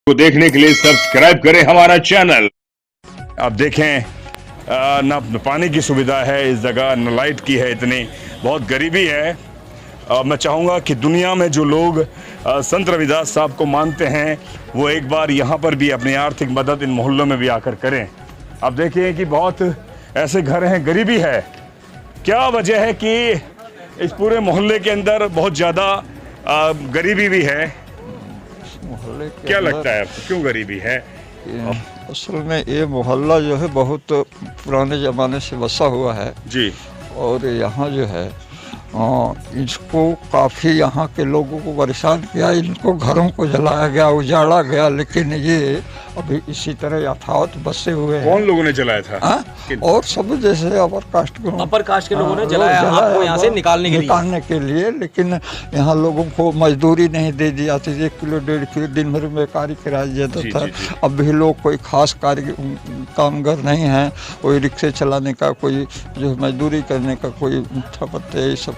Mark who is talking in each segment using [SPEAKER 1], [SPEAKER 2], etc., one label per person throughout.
[SPEAKER 1] को देखने के लिए सब्सक्राइब करें हमारा चैनल। आप देखें ना पानी की सुविधा है इस जगह, न लाइट की है, इतनी बहुत गरीबी है। मैं चाहूँगा कि दुनिया में जो लोग संत रविदास साहब को मानते हैं वो एक बार यहाँ पर भी अपनी आर्थिक मदद इन मोहल्लों में भी आकर करें। आप देखें कि बहुत ऐसे घर हैं, गरीबी है। क्या वजह है कि इस पूरे मोहल्ले के अंदर बहुत ज़्यादा गरीबी भी है? क्या लगता है आपको, क्यों गरीबी है?
[SPEAKER 2] असल में ये मोहल्ला जो है बहुत पुराने ज़माने से बसा हुआ है
[SPEAKER 1] जी।
[SPEAKER 2] और यहाँ जो है इसको काफ़ी यहाँ के लोगों को परेशान किया, इनको घरों को जलाया गया, उजाड़ा गया, लेकिन ये अभी इसी तरह यथावत बसे हुए हैं।
[SPEAKER 1] कौन लोगों ने जलाया था?
[SPEAKER 2] और सब जैसे अपर कास्ट
[SPEAKER 3] के लोगों ने जलाया आपको यहाँ से निकालने
[SPEAKER 2] के लिए, लेकिन यहाँ लोगों को मजदूरी नहीं दे दी जाती थी। 1 किलो 1.5 किलो दिन भर में कार्य किराया जाता था। अब भी लोग कोई खास कार्य कामगार नहीं है, कोई रिक्शे चलाने का, कोई जो मजदूरी करने का, कोई ठपते, सब।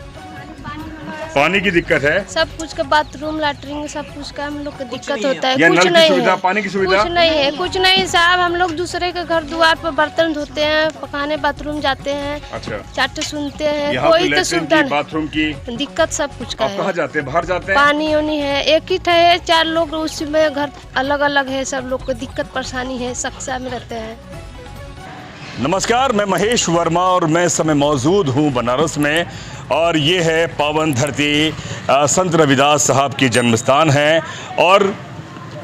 [SPEAKER 1] पानी की दिक्कत है,
[SPEAKER 4] सब कुछ का, बाथरूम लैट्रिन सब कुछ का हम लोग को दिक्कत होता है।
[SPEAKER 1] कुछ
[SPEAKER 4] नहीं
[SPEAKER 1] सुविधा,
[SPEAKER 4] है,
[SPEAKER 1] पानी की सुविधा
[SPEAKER 4] कुछ नहीं है, कुछ नहीं साहब। हम लोग दूसरे के घर द्वार पर बर्तन धोते हैं, पकाने बाथरूम जाते हैं,
[SPEAKER 1] अच्छा,
[SPEAKER 4] चाट सुनते हैं,
[SPEAKER 1] कोई
[SPEAKER 4] तो सुविधा
[SPEAKER 1] बाथरूम की
[SPEAKER 4] दिक्कत सब कुछ का है।
[SPEAKER 1] कहाँ जाते हैं? बाहर जाते हैं?
[SPEAKER 4] पानी वानी है, एक ही है, 4 लोग, उसमें घर अलग अलग है, सब लोग को दिक्कत परेशानी है, सक्सा में रहते हैं।
[SPEAKER 1] नमस्कार, मैं महेश वर्मा और मैं इस समय मौजूद हूँ बनारस में और ये है पावन धरती संत रविदास साहब की जन्म स्थान है। और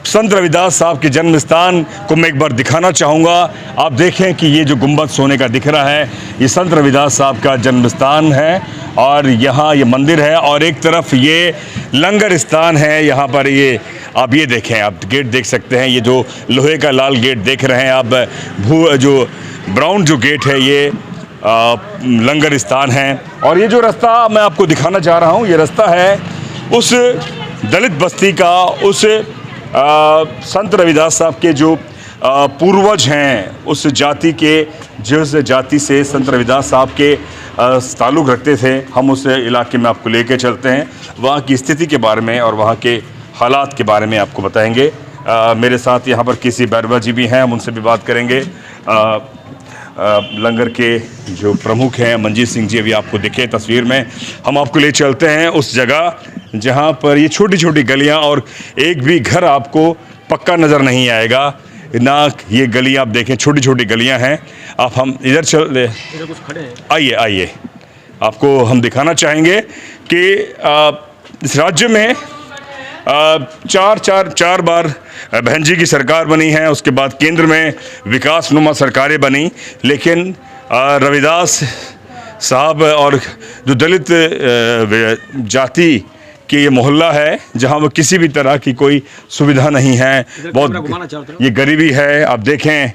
[SPEAKER 1] संत रविदास साहब के जन्म स्थान को मैं एक बार दिखाना चाहूँगा। आप देखें कि ये जो गुंबद सोने का दिख रहा है, ये संत रविदास साहब का जन्म स्थान है और यहाँ ये मंदिर है और एक तरफ ये लंगर स्थान है। यहाँ पर ये आप ये देखें, आप गेट देख सकते हैं, ये जो लोहे का लाल गेट देख रहे हैं आप, जो ब्राउन जो गेट है ये लंगर स्थान है। और ये जो रास्ता मैं आपको दिखाना चाह रहा हूँ, ये रास्ता है उस दलित बस्ती का, उस संत रविदास साहब के जो पूर्वज हैं, उस जाति के, जिस जाति से संत रविदास साहब के ताल्लुक़ रखते थे। हम उस इलाके में आपको लेके चलते हैं, वहाँ की स्थिति के बारे में और वहाँ के हालात के बारे में आपको बताएंगे। मेरे साथ यहाँ पर किसी बैरवा जी भी हैं, हम उनसे भी बात करेंगे। लंगर के जो प्रमुख हैं मंजीत सिंह जी, अभी आपको दिखे तस्वीर में। हम आपको ले चलते हैं उस जगह जहाँ पर ये छोटी छोटी गलियाँ और एक भी घर आपको पक्का नज़र नहीं आएगा ना। ये गली आप देखें, छोटी छोटी गलियाँ हैं। आप हम इधर कुछ खड़े हैं, आइए आपको हम दिखाना चाहेंगे कि इस राज्य में चार बार बहन जी की सरकार बनी है, उसके बाद केंद्र में विकासनुमा सरकारें बनी, लेकिन रविदास साहब और जो दलित जाति के ये मोहल्ला है जहां वो किसी भी तरह की कोई सुविधा नहीं है, बहुत ये गरीबी है। आप देखें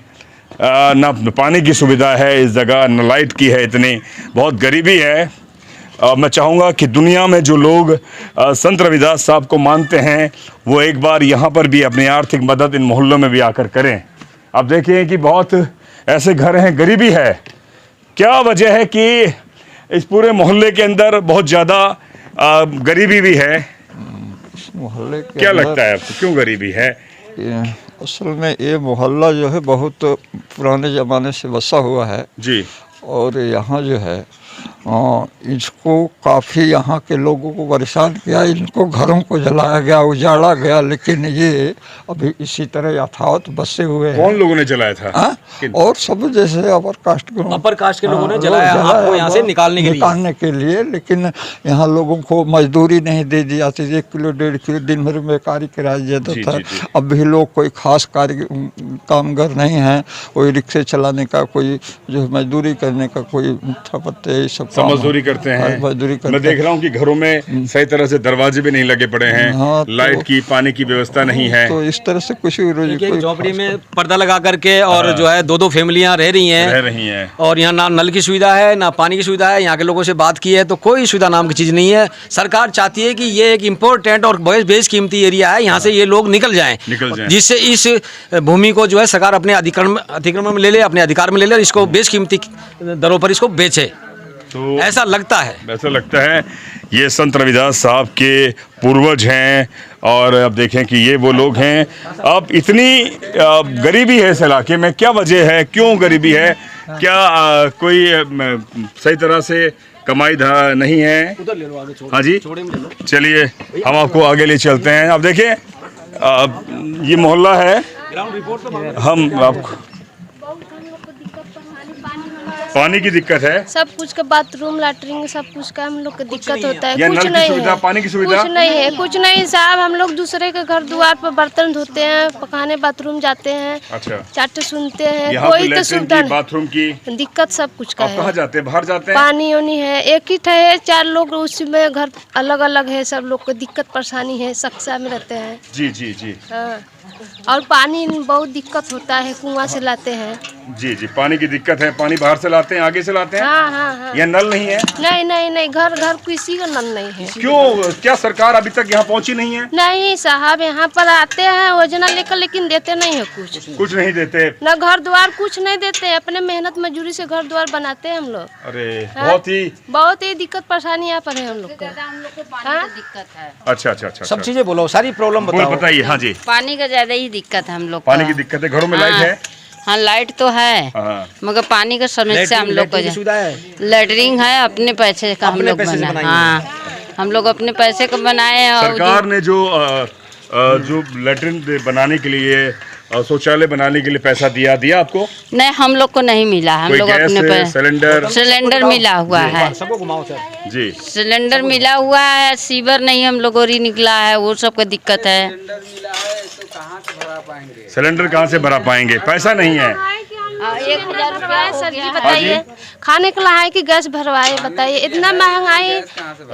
[SPEAKER 1] ना पानी की सुविधा है इस जगह, न लाइट की है, इतनी बहुत गरीबी है। मैं चाहूँगा कि दुनिया में जो लोग संत रविदास साहब को मानते हैं वो एक बार यहाँ पर भी अपनी आर्थिक मदद इन मोहल्लों में भी आकर करें। आप देखें कि बहुत ऐसे घर हैं, गरीबी है। क्या वजह है कि इस पूरे मोहल्ले के अंदर बहुत ज़्यादा गरीबी भी है?
[SPEAKER 2] इस मोहल्ले के
[SPEAKER 1] क्या लगता है आपको, क्यों गरीबी है?
[SPEAKER 2] असल में ये मोहल्ला जो है बहुत पुराने ज़माने से बसा हुआ है
[SPEAKER 1] जी।
[SPEAKER 2] और यहाँ जो है इसको काफ़ी यहाँ के लोगों को परेशान किया, इनको घरों को जलाया गया, उजाड़ा गया, लेकिन ये अभी इसी तरह यथावत बसे हुए हैं।
[SPEAKER 1] कौन लोगों ने जलाया था?
[SPEAKER 2] और सब जैसे अपर कास्ट
[SPEAKER 3] के लोगों ने जलाया आपको यहाँ से निकालने के लिए, लेकिन यहाँ लोगों को मजदूरी नहीं दे दी जाती थी। 1 किलो 1.5 किलो दिन भर में कार्य किराया जाता था। अब भी लोग कोई खास कार्य कामगार नहीं है, कोई रिक्शे चलाने का, कोई जो मजदूरी करने का, कोई ठपते, सब
[SPEAKER 1] मजदूरी करते हैं। मैं देख रहा हूँ कि घरों में सही तरह से दरवाजे भी नहीं लगे पड़े हैं। लाइट की, पानी की व्यवस्था नहीं है।
[SPEAKER 2] तो इस तरह से कुछ
[SPEAKER 3] झोपड़ी में पर्दा लगा करके और जो है 2-2 फैमिलियां रह रही हैं और यहाँ ना नल की सुविधा है, ना पानी की सुविधा है। यहाँ के लोगों से बात की है तो कोई सुविधा नाम की चीज़ नहीं है। सरकार चाहती है कि ये एक इम्पोर्टेंट और बेशकीमती एरिया है, यहाँ से ये लोग निकल जाएं, जिससे इस भूमि को जो है सरकार अपने अतिक्रमण में ले ले, अपने अधिकार में ले ले, इसको बेशकीमती दरों पर इसको बेचे। तो ऐसा लगता है
[SPEAKER 1] ये संत रविदास साहब के पूर्वज हैं और अब देखें कि ये वो लोग हैं। अब इतनी गरीबी है इस इलाके में, क्या वजह है, क्यों गरीबी है? क्या कोई सही तरह से कमाई नहीं है? हाँ जी, चलिए हम आपको आगे ले चलते हैं। अब देखिए ये मोहल्ला है, हम आपको पानी की दिक्कत है,
[SPEAKER 4] सब कुछ का बाथरूम लैट्रिन सब कुछ का हम लोग को दिक्कत होता है।
[SPEAKER 1] या
[SPEAKER 4] कुछ
[SPEAKER 1] नल की
[SPEAKER 4] नहीं
[SPEAKER 1] सुविधा,
[SPEAKER 4] है,
[SPEAKER 1] पानी की सुविधा
[SPEAKER 4] कुछ नहीं है, कुछ नहीं साहब। हम लोग दूसरे के घर द्वार पर बर्तन धोते हैं, पकाने बाथरूम जाते हैं,
[SPEAKER 1] अच्छा,
[SPEAKER 4] चाट सुनते हैं,
[SPEAKER 1] यहाँ
[SPEAKER 4] कोई
[SPEAKER 1] तो
[SPEAKER 4] तो सुविधा नहीं,
[SPEAKER 1] बाथरूम की
[SPEAKER 4] दिक्कत सब कुछ का
[SPEAKER 1] आप कहाँ
[SPEAKER 4] है।
[SPEAKER 1] जाते हैं? बाहर जाते हैं?
[SPEAKER 4] पानी उनी है, एक ही है, 4 लोग उसमें घर अलग अलग है, सब लोग को दिक्कत परेशानी है, सक्सा में रहते हैं।
[SPEAKER 1] जी जी जी
[SPEAKER 4] हाँ। और पानी बहुत दिक्कत होता है, कुआं से लाते हैं।
[SPEAKER 1] जी जी, पानी की दिक्कत है। पानी बाहर से लाते हैं, आगे से लाते हैं?
[SPEAKER 4] हाँ हाँ हाँ।
[SPEAKER 1] या नल नहीं है?
[SPEAKER 4] नहीं नहीं नहीं, घर घर किसी का नल नहीं है।
[SPEAKER 1] क्यों, क्या सरकार अभी तक यहाँ पहुँची नहीं है?
[SPEAKER 4] नहीं साहब, यहाँ पर आते हैं योजना लेकर, लेकिन देते नहीं है कुछ
[SPEAKER 1] नहीं देते,
[SPEAKER 4] न घर द्वार कुछ नहीं देते हैं। अपने मेहनत मजदूरी से घर द्वार बनाते हैं हम लोग।
[SPEAKER 1] अरे
[SPEAKER 4] हाँ? बहुत ही दिक्कत परेशानी यहाँ पर है हम लोग को। हाँ?
[SPEAKER 5] दिक्कत है।
[SPEAKER 1] अच्छा अच्छा अच्छा,
[SPEAKER 3] सब चीजें बोलो, सारी प्रॉब्लम
[SPEAKER 1] बताइए। हाँ जी,
[SPEAKER 5] पानी का ज्यादा ही दिक्कत है हम लोग
[SPEAKER 1] पानी की दिक्कत है। घरों में लाइट है?
[SPEAKER 5] हाँ लाइट तो है,
[SPEAKER 1] हाँ।
[SPEAKER 5] मगर पानी का समस्या हम लोग को
[SPEAKER 3] सुविधा है,
[SPEAKER 5] लैटरिंग है, अपने पैसे का हम लोग बनाए। हाँ, हम लोग अपने पैसे का बनाए हैं। और
[SPEAKER 1] सरकार ने जो लैट्रिन बनाने के लिए, शौचालय बनाने के लिए पैसा दिया आपको?
[SPEAKER 5] नहीं, हम लोग को नहीं मिला। हम लोग अपने सिलेंडर मिला हुआ है,
[SPEAKER 3] सबको घुमाओ सर
[SPEAKER 1] जी,
[SPEAKER 5] सिलेंडर मिला हुआ है, सीवर नहीं हम लोगों को निकला है, वो सब का दिक्कत है।
[SPEAKER 1] सिलेंडर कहाँ से भरा पाएंगे? पैसा नहीं है।
[SPEAKER 5] 1000 रुपया
[SPEAKER 4] सर जी बताइए, खाने के लिए है कि गैस भरवाए? बताइए, इतना महंगाई,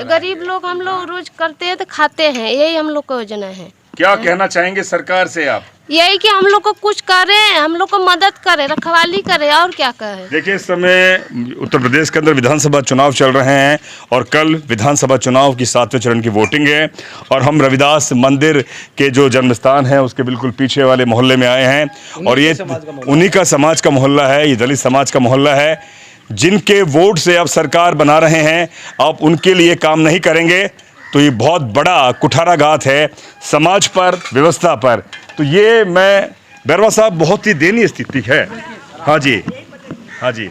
[SPEAKER 4] गरीब लोग हम लोग रोज करते हैं तो खाते हैं, यही हम लोग का योजना है।
[SPEAKER 1] क्या कहना चाहेंगे सरकार से आप?
[SPEAKER 4] यही कि हम लोग को कुछ करे, हम लोग को मदद करे, रखवाली करे, और क्या कहे।
[SPEAKER 1] देखिए, इस समय उत्तर प्रदेश के अंदर विधानसभा चुनाव चल रहे हैं और कल विधानसभा चुनाव की 7वें चरण की वोटिंग है और हम रविदास मंदिर के जो जन्मस्थान है उसके बिल्कुल पीछे वाले मोहल्ले में आए हैं और ये उन्हीं का समाज का मोहल्ला है, ये दलित समाज का मोहल्ला है। जिनके वोट से आप सरकार बना रहे हैं, आप उनके लिए काम नहीं करेंगे तो ये बहुत बड़ा कुठाराघात है समाज पर, व्यवस्था पर। तो ये मैं बैरवा साहब, बहुत ही दयनीय स्थिति है। हाँ जी, हाँ जी।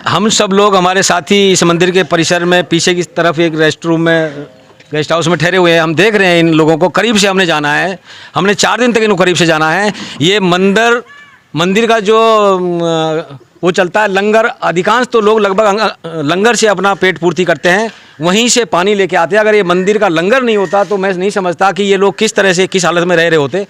[SPEAKER 3] हम सब लोग, हमारे साथी इस मंदिर के परिसर में पीछे की तरफ एक रेस्ट रूम में, गेस्ट हाउस में ठहरे हुए हैं। हम देख रहे हैं इन लोगों को, करीब से हमने जाना है, हमने 4 दिन तक इनको करीब से जाना है। ये मंदिर का जो वो चलता है लंगर, अधिकांश तो लोग लगभग लंगर से अपना पेट पूर्ति करते हैं, वहीं से पानी लेके आते हैं। अगर ये मंदिर का लंगर नहीं होता तो मैं नहीं समझता कि ये लोग किस तरह से, किस हालत में रह रहे होते।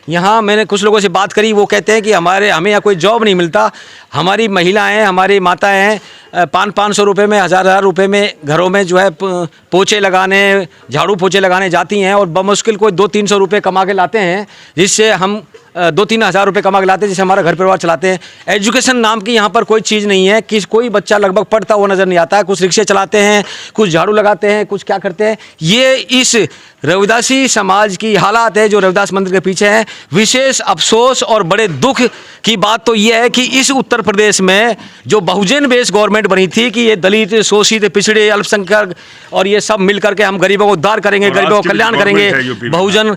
[SPEAKER 3] यहाँ मैंने कुछ लोगों से बात करी, वो कहते हैं कि हमें यहाँ कोई जॉब नहीं मिलता। हमारी महिलाएं, हमारी माताएं हैं, 500 रुपये में, 1000 रुपये में घरों में जो है पोछे लगाने, झाड़ू पोछे लगाने जाती हैं और बमुश्किल कोई 200-300 रुपये कमा के लाते हैं, जिससे हम 2-3 हज़ार रुपये कमा के लाते हैं, जिससे हमारा घर परिवार चलाते हैं। एजुकेशन नाम की यहाँ पर कोई चीज़ नहीं है कि कोई बच्चा लगभग पढ़ता हुआ नज़र नहीं आता है। कुछ रिक्शे चलाते हैं, कुछ झाड़ू लगाते हैं, कुछ क्या करते हैं। ये इस रविदासी समाज की हालात है जो रविदास मंदिर के पीछे है। विशेष अफसोस और बड़े दुख की बात तो ये है कि इस उत्तर प्रदेश में जो बहुजन बेस गवर्नमेंट बनी थी कि ये दलित, शोषित, पिछड़े, अल्पसंख्यक और ये सब मिल करके हम गरीबों को उद्धार करेंगे, गरीबों का कल्याण करेंगे, बहुजन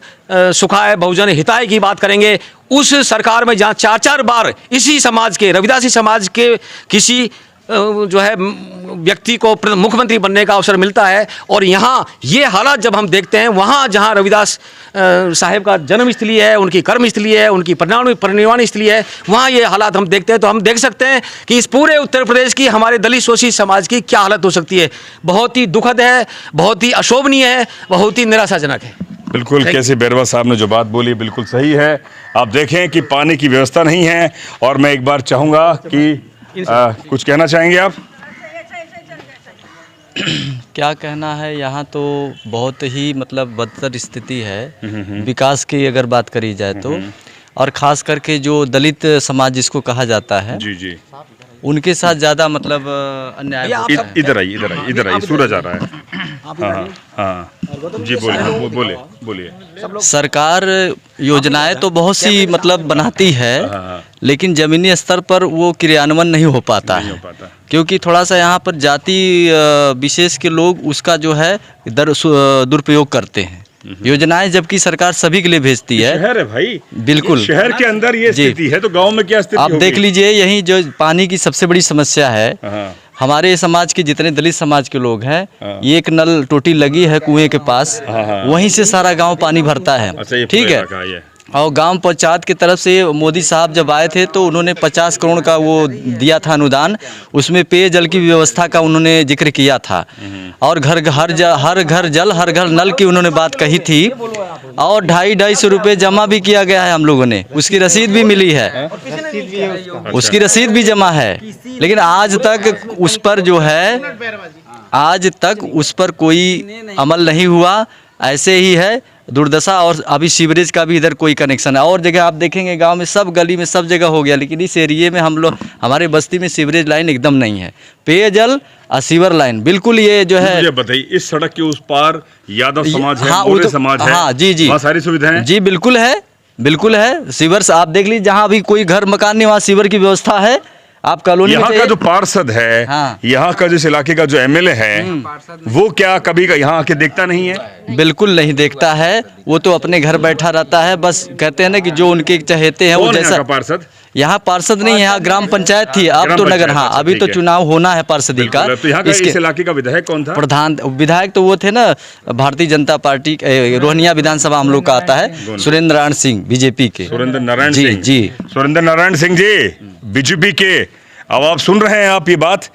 [SPEAKER 3] सुखाय, बहुजन हिताय की बात करेंगे। उस सरकार में जहाँ 4-4 बार इसी समाज के, रविदासी समाज के किसी जो है व्यक्ति को मुख्यमंत्री बनने का अवसर मिलता है और यहाँ ये हालात जब हम देखते हैं, वहाँ जहाँ रविदास साहेब का जन्म स्थली है, उनकी कर्म स्थली है, उनकी परिनिर्वाण स्थली है, वहाँ ये हालात हम देखते हैं तो हम देख सकते हैं कि इस पूरे उत्तर प्रदेश की, हमारे दलित शोषित समाज की क्या हालत हो सकती है। बहुत ही दुखद है, बहुत ही अशोभनीय है, बहुत ही निराशाजनक है।
[SPEAKER 1] बिल्कुल, कैसे बैरवा साहब ने जो बात बोली बिल्कुल सही है। आप देखें कि पानी की व्यवस्था नहीं है और मैं एक बार चाहूँगा कि कुछ कहना चाहेंगे आप?
[SPEAKER 6] क्या कहना है, यहाँ तो बहुत ही मतलब बदतर स्थिति है विकास की अगर बात करी जाए तो, और ख़ास करके जो दलित समाज जिसको कहा जाता है,
[SPEAKER 1] जी जी,
[SPEAKER 6] उनके साथ ज़्यादा मतलब अन्याय।
[SPEAKER 1] इधर आइए सूरज आ रहा है। हाँ हाँ, जी बोलिए।
[SPEAKER 6] सरकार योजनाएं तो बहुत सी मतलब बनाती है, लेकिन जमीनी स्तर पर वो क्रियान्वयन नहीं हो पाता है, क्योंकि थोड़ा सा यहाँ पर जाति विशेष के लोग उसका जो है दुरुपयोग करते हैं। योजनाएं जबकि सरकार सभी के लिए भेजती है।
[SPEAKER 1] शहर है भाई,
[SPEAKER 6] बिल्कुल
[SPEAKER 1] शहर के अंदर ये स्थिति है, तो गांव में क्या स्थिति
[SPEAKER 6] आप देख लीजिए, यही जो पानी की सबसे बड़ी समस्या है। हमारे समाज के जितने दलित समाज के लोग हैं, एक नल टोटी लगी है कुएं के पास, वहीं से सारा गांव पानी भरता है। ठीक है। और गांव पंचायत की तरफ से मोदी साहब जब आए थे तो उन्होंने 50 करोड़ का वो दिया था अनुदान, उसमें पेयजल की व्यवस्था का उन्होंने जिक्र किया था, और हर घर जल हर घर नल की उन्होंने बात कही थी, और 250 रुपये जमा भी किया गया है हम लोगों ने, उसकी रसीद भी मिली है, उसकी रसीद भी जमा है। लेकिन आज तक उस पर जो है, आज तक उस पर कोई अमल नहीं हुआ, ऐसे ही है दुर्दशा। और अभी सीवरेज का भी इधर कोई कनेक्शन है, और जगह आप देखेंगे गांव में सब गली में सब जगह हो गया, लेकिन इस एरिए में हम लोग, हमारे बस्ती में सीवरेज लाइन एकदम नहीं है, पेयजल और सीवर लाइन बिल्कुल। ये जो है,
[SPEAKER 1] मुझे बताइए, इस सड़क के उस पार यादव समाज है,
[SPEAKER 6] हाँ,
[SPEAKER 1] मोरे समाज है,
[SPEAKER 6] हाँ जी,
[SPEAKER 1] वहाँ सारी सुविधाएं
[SPEAKER 6] जी बिल्कुल है, बिल्कुल है। सीवर आप देख लीजिए, जहाँ अभी कोई घर मकान नहीं वहाँ सीवर की व्यवस्था है। आप कॉलोनी
[SPEAKER 1] यहाँ का जो पार्षद है,
[SPEAKER 6] हाँ।
[SPEAKER 1] यहाँ का जिस इलाके का जो एमएलए है, वो क्या कभी का यहाँ आके देखता नहीं है?
[SPEAKER 6] बिल्कुल नहीं देखता है, वो तो अपने घर बैठा रहता है। बस कहते हैं ना कि जो उनके चहेते हैं वो जैसा।
[SPEAKER 1] पार्षद
[SPEAKER 6] यहाँ पार्षद नहीं है, यहाँ ग्राम पंचायत थी, अब तो नगर। हाँ, अभी तो चुनाव होना है पार्षदी का।
[SPEAKER 1] तो यहाँ का इस इलाके का विधायक कौन था?
[SPEAKER 6] प्रधान विधायक तो वो थे ना, भारतीय जनता पार्टी रोहनिया विधानसभा हम लोग का आता है, सुरेंद्र नारायण सिंह, बीजेपी के।
[SPEAKER 1] सुरेंद्र नारायण
[SPEAKER 6] जी
[SPEAKER 1] सिंह
[SPEAKER 6] जी,
[SPEAKER 1] सुरेंद्र नारायण सिंह जी, बीजेपी के। अब आप सुन रहे हैं आप ये बात,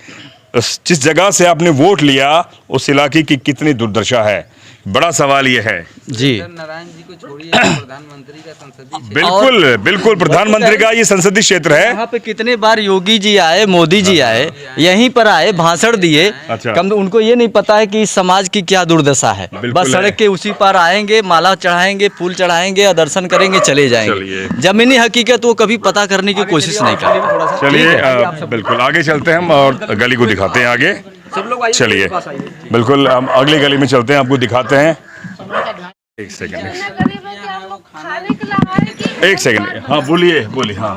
[SPEAKER 1] जिस जगह से आपने वोट लिया उस इलाके की कितनी दुर्दशा है। बड़ा सवाल ये है
[SPEAKER 6] जी।
[SPEAKER 7] नारायण जी को छोड़िए, प्रधानमंत्री का संसदीय
[SPEAKER 1] बिल्कुल बिल्कुल प्रधानमंत्री का ये संसदीय क्षेत्र है।
[SPEAKER 6] यहाँ पे कितने बार योगी जी आए, मोदी जी आए, यहीं पर आए, भाषण दिए।
[SPEAKER 1] अच्छा।
[SPEAKER 6] कम उनको ये नहीं पता है कि इस समाज की क्या दुर्दशा है। बस सड़क के उसी पार आएंगे, माला चढ़ाएंगे, फूल चढ़ाएंगे और दर्शन करेंगे, चले जाएंगे। जमीनी हकीकत वो कभी पता करने की कोशिश नहीं करते।
[SPEAKER 1] चलिए बिल्कुल आगे चलते हैं हम और गली को दिखाते हैं आगे। चलिए बिल्कुल हम अगली गली में चलते हैं, आपको दिखाते हैं। एक सेकंड, एक सेकंड। हाँ बोलिए बोलिए। हाँ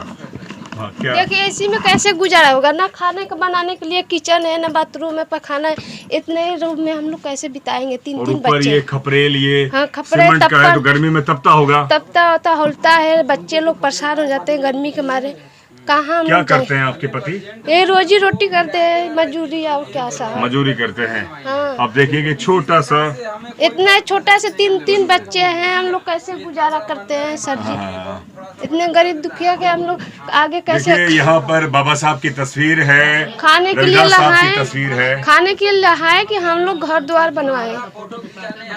[SPEAKER 1] क्या?
[SPEAKER 4] देखिए इसी में कैसे गुजारा होगा, ना खाने का बनाने के लिए किचन है, ना बाथरूम है, पखाना है, इतने रूम में हम लोग कैसे बिताएंगे? तीन बच्चे,
[SPEAKER 1] ये खपरेल, ये
[SPEAKER 4] हाँ खपरेल
[SPEAKER 1] सीमेंट का है, तो गर्मी में तपता होगा,
[SPEAKER 4] तपता होता होता है, बच्चे लोग परेशान हो जाते हैं गर्मी के मारे। कहाँ हम
[SPEAKER 1] क्या करते हैं आपके पति?
[SPEAKER 4] ये रोजी रोटी करते हैं, मजदूरी और क्या सा
[SPEAKER 1] मजदूरी करते हैं।
[SPEAKER 4] हाँ।
[SPEAKER 1] आप देखिए छोटा सा,
[SPEAKER 4] इतना छोटा से तीन बच्चे हैं, हम लोग कैसे गुजारा करते हैं सर जी? इतने गरीब दुखिया के हम लोग आगे कैसे?
[SPEAKER 1] यहाँ पर बाबा साहब की तस्वीर है,
[SPEAKER 4] खाने के लिए लहाए,
[SPEAKER 1] तस्वीर है,
[SPEAKER 4] खाने के लिए लहाए कि हम लोग घर द्वार बनवाए।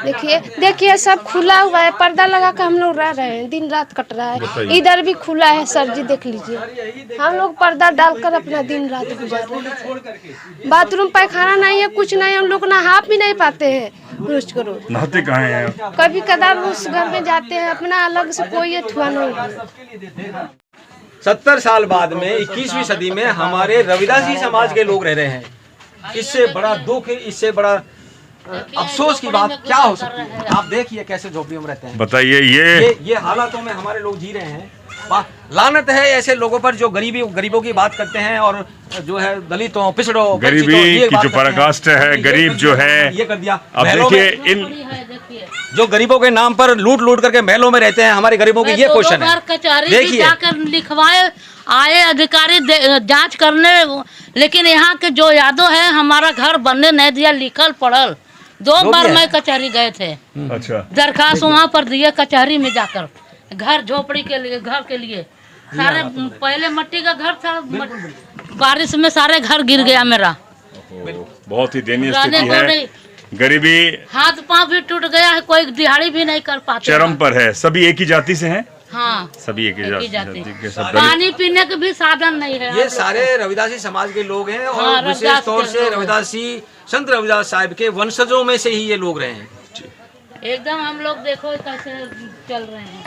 [SPEAKER 4] देखिए देखिए सब खुला हुआ है, पर्दा लगा कर हम लोग रह रहे हैं, दिन रात कट रहा है। इधर भी खुला है सर जी, देख लीजिए, हम लोग पर्दा डालकर अपना दिन रात गुजार रहे हैं। बाथरूम पैखाना नहीं है, कुछ नहीं, हम लोग नहा भी नहीं पाते हैं रोज को रोज।
[SPEAKER 1] नहाते कहाँ हैं?
[SPEAKER 4] कभी कदार उस घर में जाते हैं, अपना अलग से कोई अथवा नहीं है।
[SPEAKER 3] 70 साल बाद में 21वीं सदी में हमारे रविदासी समाज के लोग रह रहे हैं। इससे बड़ा दुख, इससे बड़ा अफसोस की बात क्या हो सकती है? आप देखिए कैसे झोपड़ियों में रहते हैं।
[SPEAKER 1] बताइए
[SPEAKER 3] ये हालातों में हमारे लोग जी रहे हैं। लानत है ऐसे लोगों पर जो गरीबों की बात करते हैं, और जो है दलितों, पिछड़ों,
[SPEAKER 1] गरीबी की जो पराकाष्ठ है, गरीब जो है,
[SPEAKER 3] ये कर दिया।
[SPEAKER 1] अब देखिए इन
[SPEAKER 3] जो गरीबों के नाम पर लूट करके महलों में रहते हैं, हमारे गरीबों की ये क्वेश्चन है।
[SPEAKER 8] कचहरी जाकर लिखवाए आए अधिकारी जांच करने, लेकिन यहाँ के जो यादव है हमारा घर बनने नहीं दिया, लिखल पढ़ल। 2 बार मैं कचहरी गए थे,
[SPEAKER 1] अच्छा
[SPEAKER 8] दरखास्त वहाँ पर दिए कचहरी में जाकर, घर झोपड़ी के लिए, घर के लिए। सारे पहले मिट्टी का घर था, बारिश में सारे घर गिर गया मेरा।
[SPEAKER 1] बहुत ही दयनीय स्थिति है, गरीबी,
[SPEAKER 8] हाथ पांव भी टूट गया है, कोई दिहाड़ी भी नहीं कर पाते,
[SPEAKER 1] चरम पर है। सभी एक ही जाति से हैं?
[SPEAKER 8] हाँ
[SPEAKER 1] सभी एक ही जाति के सब।
[SPEAKER 8] पानी पीने के भी साधन नहीं है।
[SPEAKER 3] ये सारे रविदासी समाज के लोग हैं, और
[SPEAKER 8] हाँ,
[SPEAKER 3] विशेष तौर से रविदासी संत रविदास साहिब के वंशजों में से ही ये लोग रहे हैं।
[SPEAKER 8] एकदम हम लोग देखो कैसे चल रहे हैं।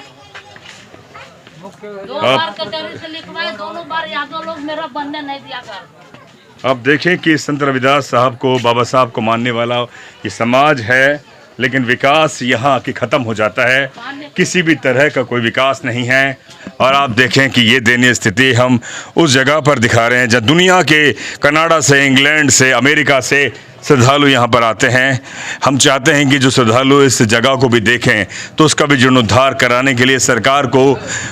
[SPEAKER 8] 2 बार कचहरी से लिखवाए, दोनों बार यादव लोग मेरा बनने नहीं दिया कर।
[SPEAKER 1] अब देखें कि संत रविदास साहब को, बाबा साहब को मानने वाला ये समाज है, लेकिन विकास यहाँ के ख़त्म हो जाता है, किसी भी तरह का कोई विकास नहीं है। और आप देखें कि ये दयनीय स्थिति हम उस जगह पर दिखा रहे हैं जहाँ दुनिया के कनाडा से, इंग्लैंड से, अमेरिका से श्रद्धालु यहाँ पर आते हैं। हम चाहते हैं कि जो श्रद्धालु इस जगह को भी देखें तो उसका भी जीर्णोद्धार कराने के लिए सरकार को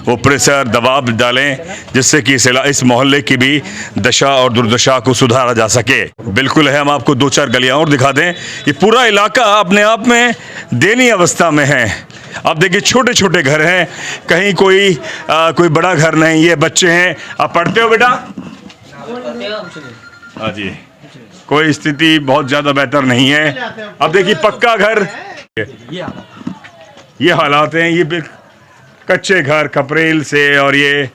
[SPEAKER 1] वो प्रेशर, दबाव डालें, जिससे कि इस मोहल्ले की भी दशा और दुर्दशा को सुधारा जा सके। बिल्कुल है, हम आपको 2-4 गलियाँ और दिखा दें। ये पूरा इलाका अपने आप में दयनीय अवस्था में है। आप देखिए छोटे छोटे घर हैं, कहीं कोई बड़ा घर नहीं। ये बच्चे हैं। आप पढ़ते हो बेटा? हाँ जी, कोई स्थिति बहुत ज़्यादा बेहतर नहीं है। अब देखिए पक्का घर, ये हालात हैं। ये कच्चे घर खपरेल से, और ये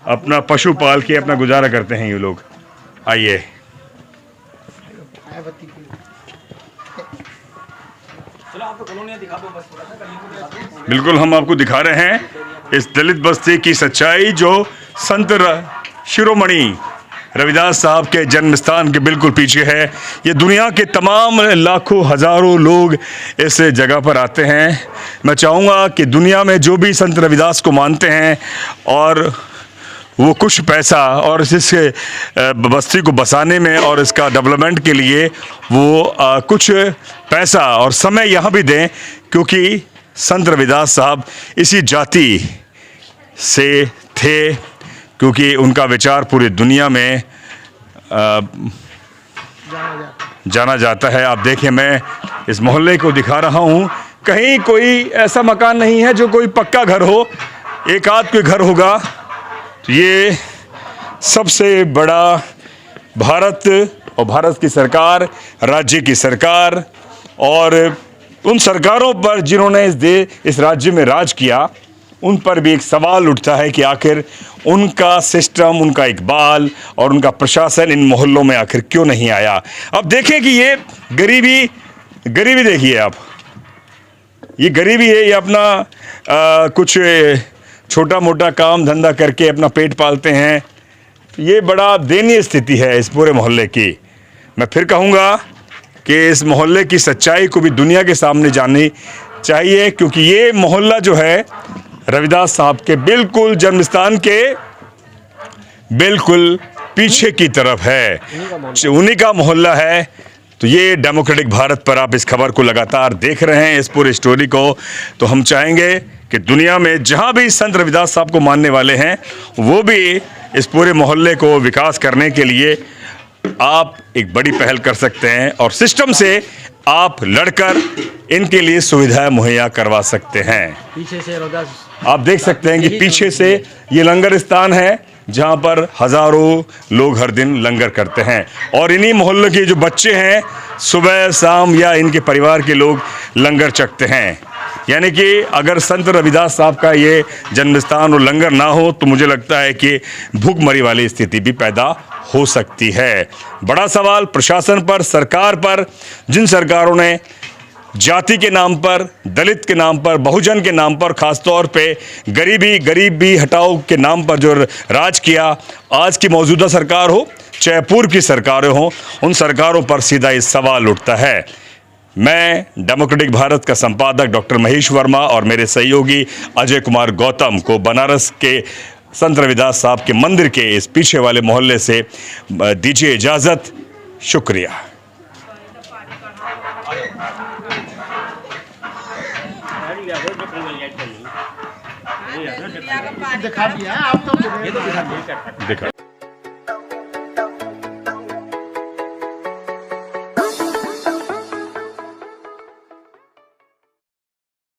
[SPEAKER 1] अपना पशु पाल के अपना गुजारा करते हैं ये लोग। आइए, बिल्कुल हम आपको दिखा रहे हैं इस दलित बस्ती की सच्चाई, जो संत शिरोमणि रविदास साहब के जन्म स्थान के बिल्कुल पीछे है। ये दुनिया के तमाम लाखों हज़ारों लोग इस जगह पर आते हैं। मैं चाहूँगा कि दुनिया में जो भी संत रविदास को मानते हैं और वो कुछ पैसा और इस बस्ती को बसाने में और इसका डेवलपमेंट के लिए वो कुछ पैसा और समय यहाँ भी दें, क्योंकि संत रविदास साहब इसी जाति से थे, क्योंकि उनका विचार पूरी दुनिया में जाना जाता है। आप देखें, मैं इस मोहल्ले को दिखा रहा हूँ। कहीं कोई ऐसा मकान नहीं है जो कोई पक्का घर हो, एक आध कोई घर होगा। तो ये सबसे बड़ा भारत और भारत की सरकार, राज्य की सरकार और उन सरकारों पर जिन्होंने इस राज्य में राज किया, उन पर भी एक सवाल उठता है कि आखिर उनका सिस्टम, उनका इकबाल और उनका प्रशासन इन मोहल्लों में आखिर क्यों नहीं आया। अब देखें कि ये गरीबी देखिए आप, ये गरीबी है। ये अपना कुछ छोटा मोटा काम धंधा करके अपना पेट पालते हैं। ये बड़ा दयनीय स्थिति है इस पूरे मोहल्ले की। मैं फिर कहूँगा कि इस मोहल्ले की सच्चाई को भी दुनिया के सामने जाननी चाहिए, क्योंकि ये मोहल्ला जो है रविदास साहब के बिल्कुल जन्मस्थान के बिल्कुल पीछे की तरफ है, उन्हीं का मोहल्ला है। तो ये डेमोक्रेटिक भारत पर आप इस खबर को लगातार देख रहे हैं, इस पूरी स्टोरी को। तो हम चाहेंगे कि दुनिया में जहां भी संत रविदास साहब को मानने वाले हैं, वो भी इस पूरे मोहल्ले को विकास करने के लिए आप एक बड़ी पहल कर सकते हैं और सिस्टम से आप लड़कर इनके लिए सुविधाएं मुहैया करवा सकते हैं।
[SPEAKER 3] पीछे से
[SPEAKER 1] आप देख सकते हैं कि पीछे से ये लंगर स्थान है, जहां पर हजारों लोग हर दिन लंगर करते हैं। और इन्हीं मोहल्ले के जो बच्चे हैं, सुबह शाम या इनके परिवार के लोग लंगर चखते हैं। यानी कि अगर संत रविदास साहब का ये जन्मस्थान और लंगर ना हो, तो मुझे लगता है कि भूखमरी वाली स्थिति भी पैदा हो सकती है। बड़ा सवाल प्रशासन पर, सरकार पर, जिन सरकारों ने जाति के नाम पर, दलित के नाम पर, बहुजन के नाम पर, खासतौर पे गरीबी हटाओ के नाम पर जो राज किया, आज की मौजूदा सरकार हो चाहे पूर्व की सरकारें हों, उन सरकारों पर सीधा ये सवाल उठता है। मैं डेमोक्रेटिक भारत का संपादक डॉक्टर महेश वर्मा और मेरे सहयोगी अजय कुमार गौतम को बनारस के संत रविदास साहब के मंदिर के इस पीछे वाले मोहल्ले से दीजिए इजाज़त। शुक्रिया। दिखा दिया आप तो, ये तो दिखा